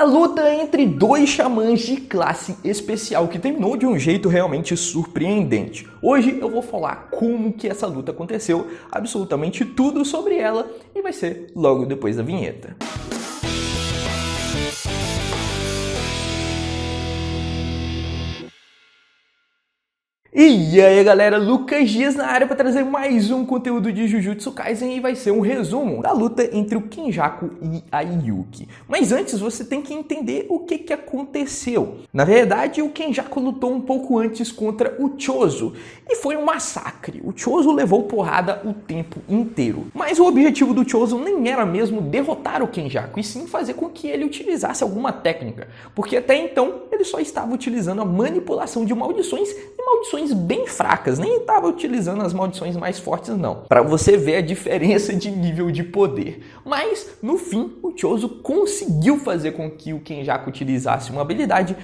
A luta entre dois xamãs de classe especial que terminou de um jeito realmente surpreendente. Hoje eu vou falar como que essa luta aconteceu, absolutamente tudo sobre ela, e vai ser logo depois da vinheta. E aí galera, Lucas Dias na área para trazer mais um conteúdo de Jujutsu Kaisen e vai ser um resumo da luta entre o Kenjaku e a Yuki. Mas antes você tem que entender o que aconteceu. Na verdade, o Kenjaku lutou um pouco antes contra o Chozo e foi um massacre. O Chozo levou porrada o tempo inteiro. Mas o objetivo do Chozo nem era mesmo derrotar o Kenjaku, e sim fazer com que ele utilizasse alguma técnica. Porque até então ele só estava utilizando a manipulação de maldições e maldições bem fracas, nem estava utilizando as maldições mais fortes não, para você ver a diferença de nível de poder. Mas no fim o Chozo conseguiu fazer com que o Kenjaku utilizasse uma habilidade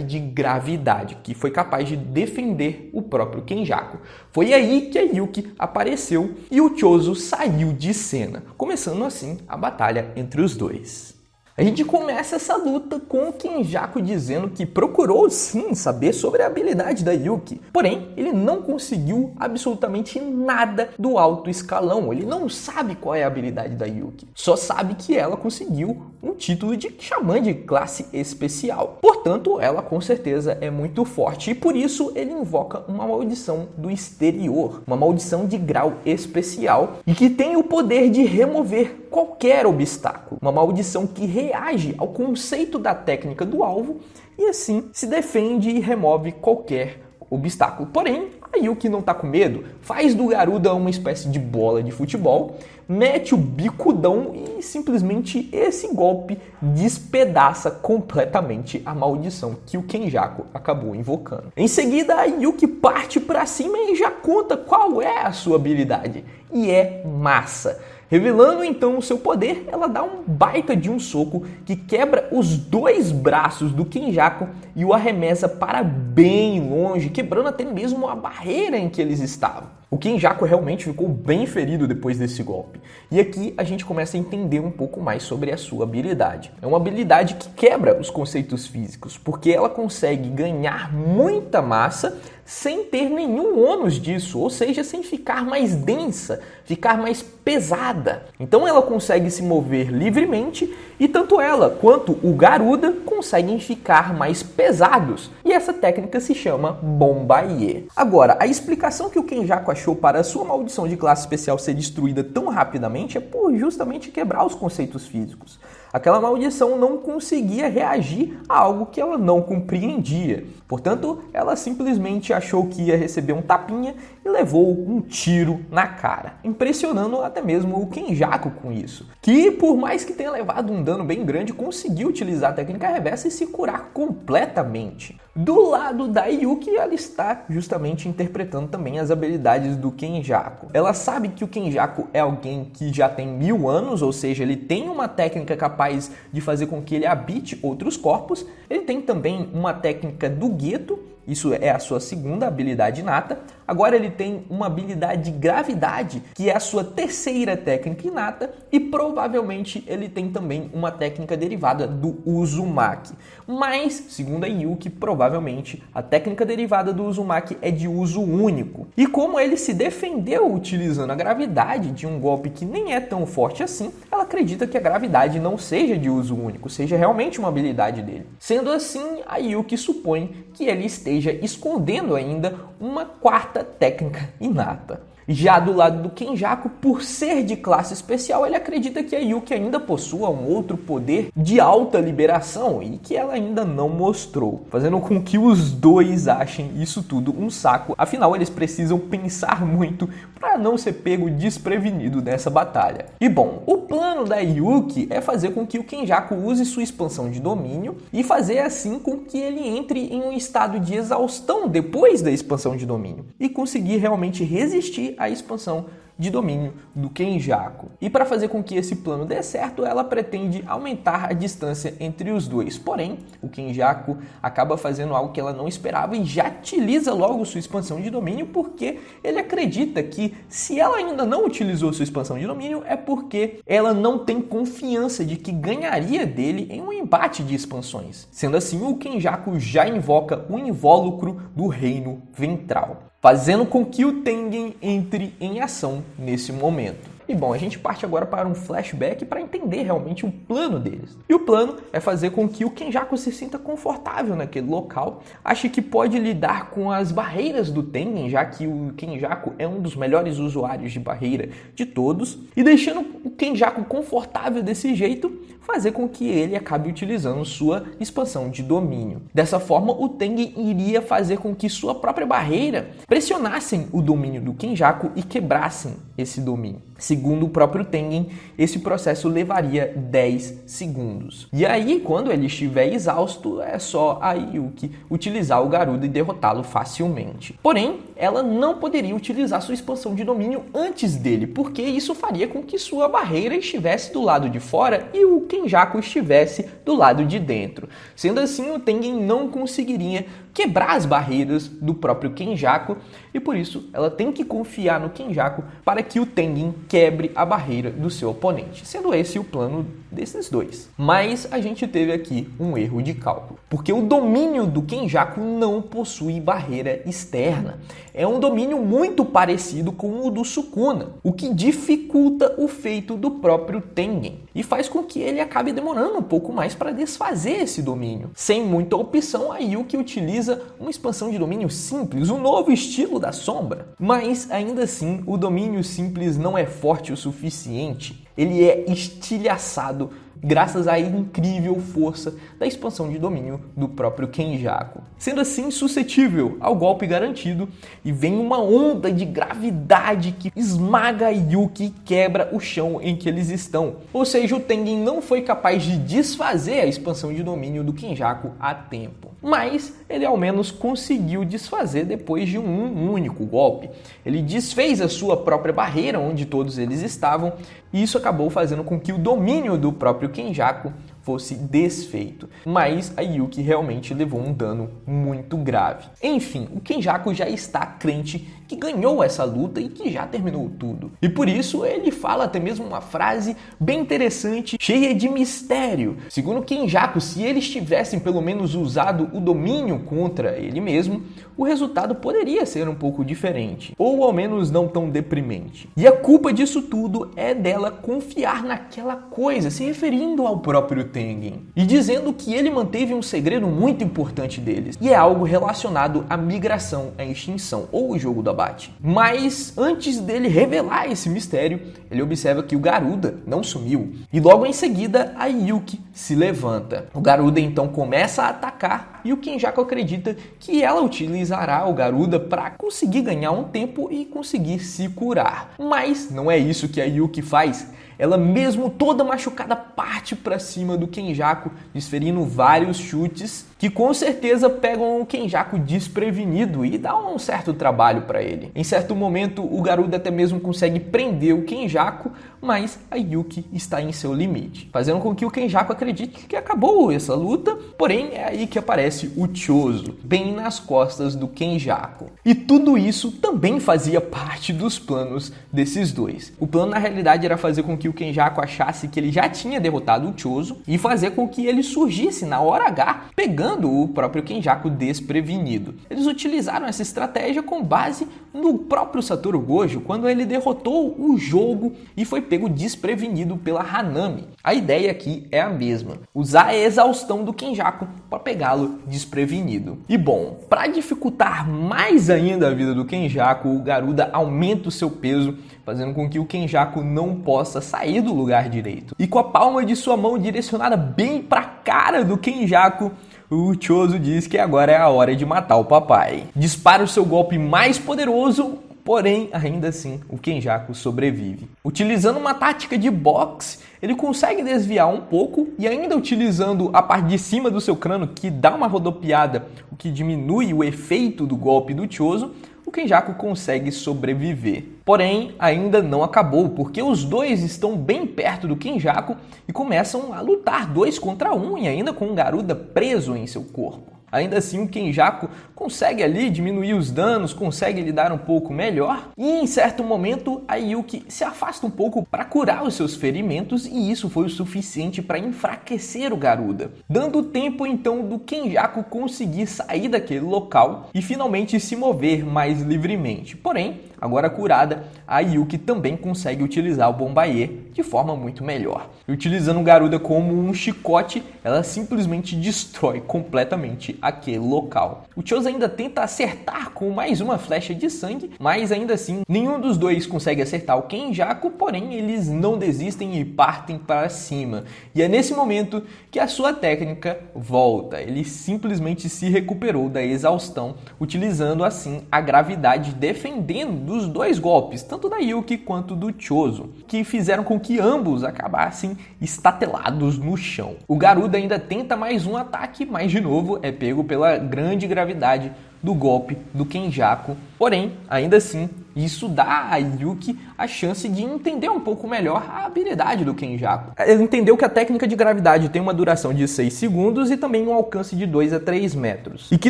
de gravidade, que foi capaz de defender o próprio Kenjaku. Foi aí que a Yuki apareceu e o Chozo saiu de cena, começando assim a batalha entre os dois. A gente começa essa luta com o Kenjaku dizendo que procurou sim saber sobre a habilidade da Yuki, porém ele não conseguiu absolutamente nada do alto escalão, ele não sabe qual é a habilidade da Yuki, só sabe que ela conseguiu um título de xamã de classe especial, portanto ela com certeza é muito forte e por isso ele invoca uma maldição do exterior, uma maldição de grau especial e que tem o poder de remover qualquer obstáculo, uma maldição que reage ao conceito da técnica do alvo e assim se defende e remove qualquer obstáculo. Porém, a Yuki não tá com medo, faz do Garuda uma espécie de bola de futebol, mete o bicudão e simplesmente esse golpe despedaça completamente a maldição que o Kenjaku acabou invocando. Em seguida, a Yuki parte para cima e já conta qual é a sua habilidade, e é massa. Revelando então o seu poder, ela dá um baita de um soco que quebra os dois braços do Kenjaku e o arremessa para bem longe, quebrando até mesmo a barreira em que eles estavam. O Kenjaku realmente ficou bem ferido depois desse golpe. E aqui a gente começa a entender um pouco mais sobre a sua habilidade. É uma habilidade que quebra os conceitos físicos, porque ela consegue ganhar muita massa sem ter nenhum ônus disso, ou seja, sem ficar mais densa, ficar mais pesada. Então ela consegue se mover livremente e tanto ela quanto o Garuda conseguem ficar mais pesados. E essa técnica se chama Bombaier. Agora, a explicação que o Kenjaku achou para a sua maldição de classe especial ser destruída tão rapidamente é por justamente quebrar os conceitos físicos. Aquela maldição não conseguia reagir a algo que ela não compreendia. Portanto, ela simplesmente achou que ia receber um tapinha e levou um tiro na cara, impressionando até mesmo o Kenjaku com isso, que por mais que tenha levado um dano bem grande, conseguiu utilizar a técnica reversa e se curar completamente. Do lado da Yuki, ela está justamente interpretando também as habilidades do Kenjaku. Ela sabe que o Kenjaku é alguém que já tem 1000 anos, ou seja, ele tem uma técnica capaz de fazer com que ele habite outros corpos. Ele tem também uma técnica do Geto, isso é a sua segunda habilidade inata. Agora ele tem uma habilidade de gravidade, que é a sua terceira técnica inata, e provavelmente ele tem também uma técnica derivada do Uzumaki. Mas, segundo a Yuki, provavelmente a técnica derivada do Uzumaki é de uso único. E como ele se defendeu utilizando a gravidade de um golpe que nem é tão forte assim, ela acredita que a gravidade não seja de uso único, seja realmente uma habilidade dele. Sendo assim, a Yuki supõe que ele esteja escondendo ainda uma quarta técnica inata. Já do lado do Kenjaku, por ser de classe especial, ele acredita que a Yuki ainda possua um outro poder de alta liberação e que ela ainda não mostrou, fazendo com que os dois achem isso tudo um saco. Afinal, eles precisam pensar muito para não ser pego desprevenido nessa batalha. E bom, o plano da Yuki é fazer com que o Kenjaku use sua expansão de domínio e fazer assim com que ele entre em um estado de exaustão depois da expansão de domínio e conseguir realmente resistir à expansão de domínio do Kenjaku. E para fazer com que esse plano dê certo, ela pretende aumentar a distância entre os dois. Porém, o Kenjaku acaba fazendo algo que ela não esperava e já utiliza logo sua expansão de domínio, porque ele acredita que se ela ainda não utilizou sua expansão de domínio é porque ela não tem confiança de que ganharia dele em um embate de expansões. Sendo assim, o Kenjaku já invoca o invólucro do Reino Ventral, fazendo com que o Tengen entre em ação nesse momento. E bom, a gente parte agora para um flashback para entender realmente o plano deles. E o plano é fazer com que o Kenjaku se sinta confortável naquele local, ache que pode lidar com as barreiras do Tengen, já que o Kenjaku é um dos melhores usuários de barreira de todos, e deixando o Kenjaku confortável desse jeito, fazer com que ele acabe utilizando sua expansão de domínio. Dessa forma, o Tengen iria fazer com que sua própria barreira pressionassem o domínio do Kenjaku e quebrassem esse domínio. Segundo o próprio Tengen, esse processo levaria 10 segundos. E aí, quando ele estiver exausto, é só a Yuki utilizar o Garuda e derrotá-lo facilmente. Porém, ela não poderia utilizar sua expansão de domínio antes dele, porque isso faria com que sua barreira estivesse do lado de fora e o Kenjaku estivesse do lado de dentro. Sendo assim, o Tengen não conseguiria quebrar as barreiras do próprio Kenjaku e por isso ela tem que confiar no Kenjaku para que o Tengen quebre a barreira do seu oponente, sendo esse o plano desses dois. Mas a gente teve aqui um erro de cálculo, porque o domínio do Kenjaku não possui barreira externa. É um domínio muito parecido com o do Sukuna, o que dificulta o feito do próprio Tengen e faz com que ele acabe demorando um pouco mais para desfazer esse domínio. Sem muita opção, a Yuki utiliza uma expansão de domínio simples, um novo estilo da sombra. Mas ainda assim, o domínio simples não é forte o suficiente. Ele é estilhaçado graças à incrível força da expansão de domínio do próprio Kenjaku. Sendo assim suscetível ao golpe garantido, e vem uma onda de gravidade que esmaga a Yuki e quebra o chão em que eles estão. Ou seja, o Tengen não foi capaz de desfazer a expansão de domínio do Kenjaku a tempo. Mas ele ao menos conseguiu desfazer depois de um único golpe. Ele desfez a sua própria barreira onde todos eles estavam, e isso acabou fazendo com que o domínio do próprio Kenjaku fosse desfeito, mas a Yuki realmente levou um dano muito grave. Enfim, o Kenjaku já está crente que ganhou essa luta e que já terminou tudo. E por isso ele fala até mesmo uma frase bem interessante, cheia de mistério. Segundo Kenjaku, se eles tivessem pelo menos usado o domínio contra ele mesmo, o resultado poderia ser um pouco diferente, ou ao menos não tão deprimente. E a culpa disso tudo é dela confiar naquela coisa, se referindo ao próprio Tengen, e dizendo que ele manteve um segredo muito importante deles, e é algo relacionado à migração, à extinção, ou o jogo do abate. Mas antes dele revelar esse mistério, ele observa que o Garuda não sumiu, e logo em seguida a Yuki se levanta. O Garuda então começa a atacar, e o Kenjaku acredita que ela utilizará o Garuda para conseguir ganhar um tempo e conseguir se curar. Mas não é isso que a Yuki faz. Ela mesmo toda machucada parte para cima do Kenjaku, desferindo vários chutes que com certeza pegam o Kenjaku desprevenido e dá um certo trabalho para ele. Em certo momento o Garuda até mesmo consegue prender o Kenjaku, mas a Yuki está em seu limite, fazendo com que o Kenjaku acredite que acabou essa luta, porém é aí que aparece o Chozo, bem nas costas do Kenjaku. E tudo isso também fazia parte dos planos desses dois. O plano na realidade era fazer com que o Kenjaku achasse que ele já tinha derrotado o Chozo e fazer com que ele surgisse na hora H, pegando o próprio Kenjaku desprevenido. Eles utilizaram essa estratégia com base no próprio Satoru Gojo, quando ele derrotou o jogo e foi pego desprevenido pela Hanami. A ideia aqui é a mesma, usar a exaustão do Kenjaku para pegá-lo desprevenido. E bom, para dificultar mais ainda a vida do Kenjaku, o Garuda aumenta o seu peso, fazendo com que o Kenjaku não possa sair do lugar direito. E com a palma de sua mão direcionada bem para a cara do Kenjaku, o Chozo diz que agora é a hora de matar o papai. Dispara o seu golpe mais poderoso, porém, ainda assim, o Kenjaku sobrevive. Utilizando uma tática de boxe, ele consegue desviar um pouco e ainda utilizando a parte de cima do seu crânio, que dá uma rodopiada, o que diminui o efeito do golpe do Chozo, o Kenjaku consegue sobreviver. Porém, ainda não acabou, porque os dois estão bem perto do Kenjaku e começam a lutar 2 contra 1 e ainda com o Garuda preso em seu corpo. Ainda assim, o Kenjaku consegue ali diminuir os danos, consegue lidar um pouco melhor e em certo momento a Yuki se afasta um pouco para curar os seus ferimentos e isso foi o suficiente para enfraquecer o Garuda, dando tempo então do Kenjaku conseguir sair daquele local e finalmente se mover mais livremente. Porém, agora curada, a Yuki também consegue utilizar o Bombaiê de forma muito melhor. E utilizando o Garuda como um chicote, ela simplesmente destrói completamente aquele local. O Chose ainda tenta acertar com mais uma flecha de sangue, mas ainda assim, nenhum dos dois consegue acertar o Kenjaku, porém eles não desistem e partem para cima. E é nesse momento que a sua técnica volta. Ele simplesmente se recuperou da exaustão, utilizando assim a gravidade, defendendo dos 2 golpes, tanto da Yuki quanto do Chozo, que fizeram com que ambos acabassem estatelados no chão. O Garuda ainda tenta mais um ataque, mas de novo é pego pela grande gravidade do golpe do Kenjaku. Porém, ainda assim, isso dá a Yuki a chance de entender um pouco melhor a habilidade do Kenjaku. Ele entendeu que a técnica de gravidade tem uma duração de 6 segundos e também um alcance de 2 a 3 metros. E que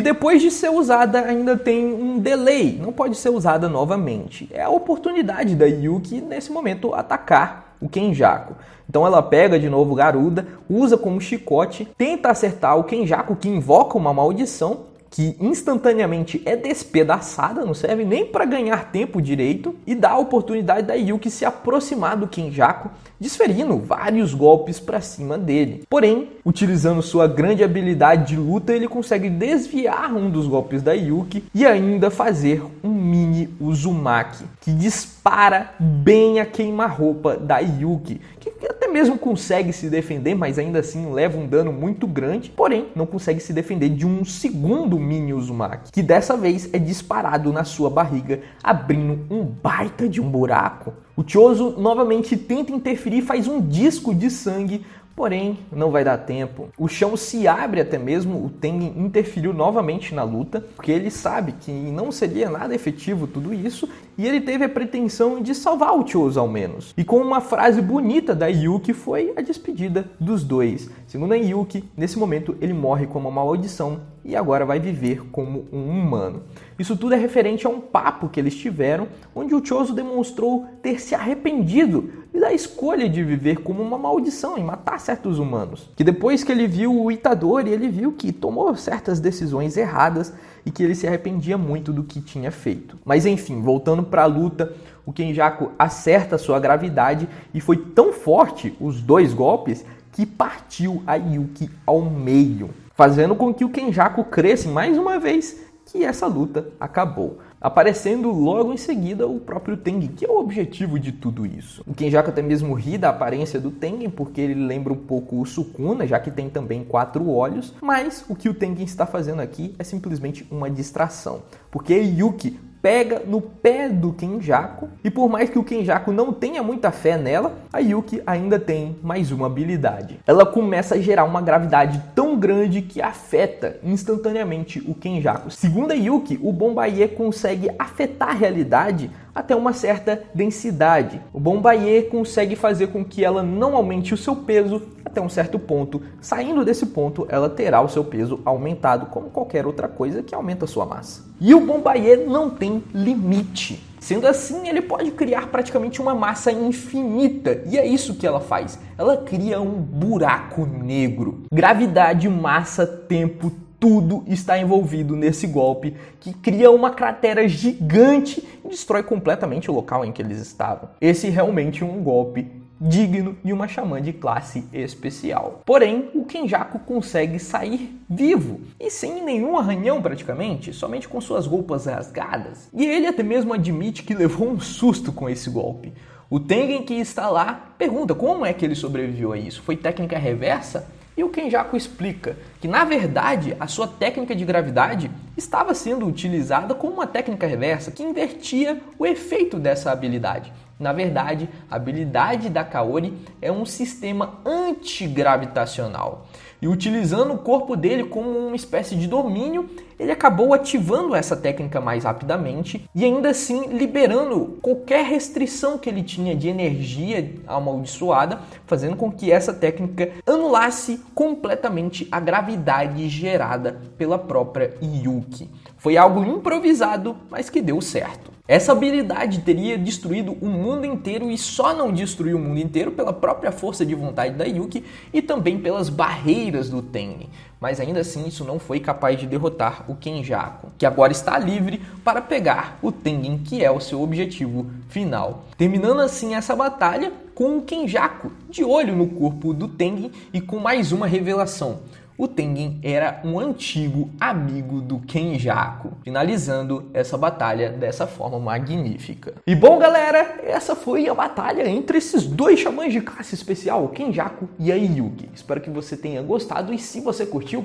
depois de ser usada ainda tem um delay, não pode ser usada novamente. É a oportunidade da Yuki nesse momento atacar o Kenjaku. Então ela pega de novo o Garuda, usa como chicote, tenta acertar o Kenjaku que invoca uma maldição, que instantaneamente é despedaçada, não serve nem para ganhar tempo direito, e dá a oportunidade da Yuki se aproximar do Kenjaku, desferindo vários golpes para cima dele. Porém, utilizando sua grande habilidade de luta, ele consegue desviar um dos golpes da Yuki e ainda fazer um mini Uzumaki, que dispara bem a queima-roupa da Yuki, que até mesmo consegue se defender, mas ainda assim leva um dano muito grande, porém não consegue se defender de um segundo mini Uzumaki, que dessa vez é disparado na sua barriga, abrindo um baita de um buraco. O Chozo novamente tenta interferir, faz um disco de sangue, porém não vai dar tempo. O chão se abre até mesmo, o Tengen interferiu novamente na luta, porque ele sabe que não seria nada efetivo tudo isso, e ele teve a pretensão de salvar o Chozo ao menos. E com uma frase bonita da Yuki foi a despedida dos dois. Segundo a Yuki, nesse momento ele morre com uma maldição e agora vai viver como um humano. Isso tudo é referente a um papo que eles tiveram, onde o Chozo demonstrou ter se arrependido da escolha de viver como uma maldição e matar certos humanos. Que depois que ele viu o Itadori, ele viu que tomou certas decisões erradas e que ele se arrependia muito do que tinha feito. Mas enfim, voltando para a luta, o Kenjaku acerta sua gravidade e foi tão forte os 2 golpes que partiu a Yuki ao meio, fazendo com que o Kenjaku cresça mais uma vez, que essa luta acabou. Aparecendo logo em seguida o próprio Tengen, que é o objetivo de tudo isso. O Kenjaku até mesmo ri da aparência do Tengen, porque ele lembra um pouco o Sukuna, já que tem também 4 olhos, mas o que o Tengen está fazendo aqui é simplesmente uma distração, porque Yuki pega no pé do Kenjaku, e por mais que o Kenjaku não tenha muita fé nela, a Yuki ainda tem mais uma habilidade. Ela começa a gerar uma gravidade tão grande que afeta instantaneamente o Kenjaku. Segundo a Yuki, o Bombaiê consegue afetar a realidade até uma certa densidade. O Bombaiê consegue fazer com que ela não aumente o seu peso até um certo ponto. Saindo desse ponto, ela terá o seu peso aumentado, como qualquer outra coisa que aumenta a sua massa. E o Bombaiê não tem limite. Sendo assim, ele pode criar praticamente uma massa infinita. E é isso que ela faz. Ela cria um buraco negro. Gravidade, massa, tempo, tudo está envolvido nesse golpe que cria uma cratera gigante e destrói completamente o local em que eles estavam. Esse realmente é um golpe digno de uma xamã de classe especial. Porém, o Kenjaku consegue sair vivo e sem nenhum arranhão praticamente, somente com suas roupas rasgadas. E ele até mesmo admite que levou um susto com esse golpe. O Tengen, que está lá, pergunta como é que ele sobreviveu a isso. Foi técnica reversa? E o Kenjaku explica que, na verdade, a sua técnica de gravidade estava sendo utilizada como uma técnica reversa que invertia o efeito dessa habilidade. Na verdade, a habilidade da Kaori é um sistema antigravitacional. E utilizando o corpo dele como uma espécie de domínio, ele acabou ativando essa técnica mais rapidamente e ainda assim liberando qualquer restrição que ele tinha de energia amaldiçoada, fazendo com que essa técnica anulasse completamente a gravidade gerada pela própria Yuki. Foi algo improvisado, mas que deu certo. Essa habilidade teria destruído o mundo inteiro e só não destruiu o mundo inteiro pela própria força de vontade da Yuki e também pelas barreiras do Tengen. Mas ainda assim isso não foi capaz de derrotar o Kenjaku, que agora está livre para pegar o Tengen, que é o seu objetivo final. Terminando assim essa batalha com o Kenjaku de olho no corpo do Tengen e com mais uma revelação. O Tengen era um antigo amigo do Kenjaku, finalizando essa batalha dessa forma magnífica. E bom, galera, essa foi a batalha entre esses dois xamãs de classe especial, o Kenjaku e a Yuki. Espero que você tenha gostado e se você curtiu,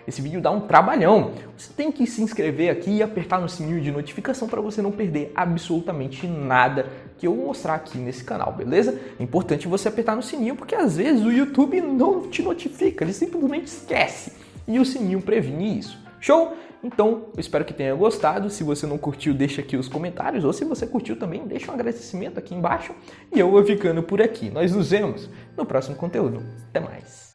esse vídeo dá um trabalhão. Você tem que se inscrever aqui e apertar no sininho de notificação para você não perder absolutamente nada que eu vou mostrar aqui nesse canal, beleza? É importante você apertar no sininho porque às vezes o YouTube não te notifica, ele simplesmente esquece. E o sininho previne isso. Show? Então, eu espero que tenha gostado. Se você não curtiu, deixa aqui os comentários. Ou se você curtiu também, deixa um agradecimento aqui embaixo. E eu vou ficando por aqui. Nós nos vemos no próximo conteúdo. Até mais.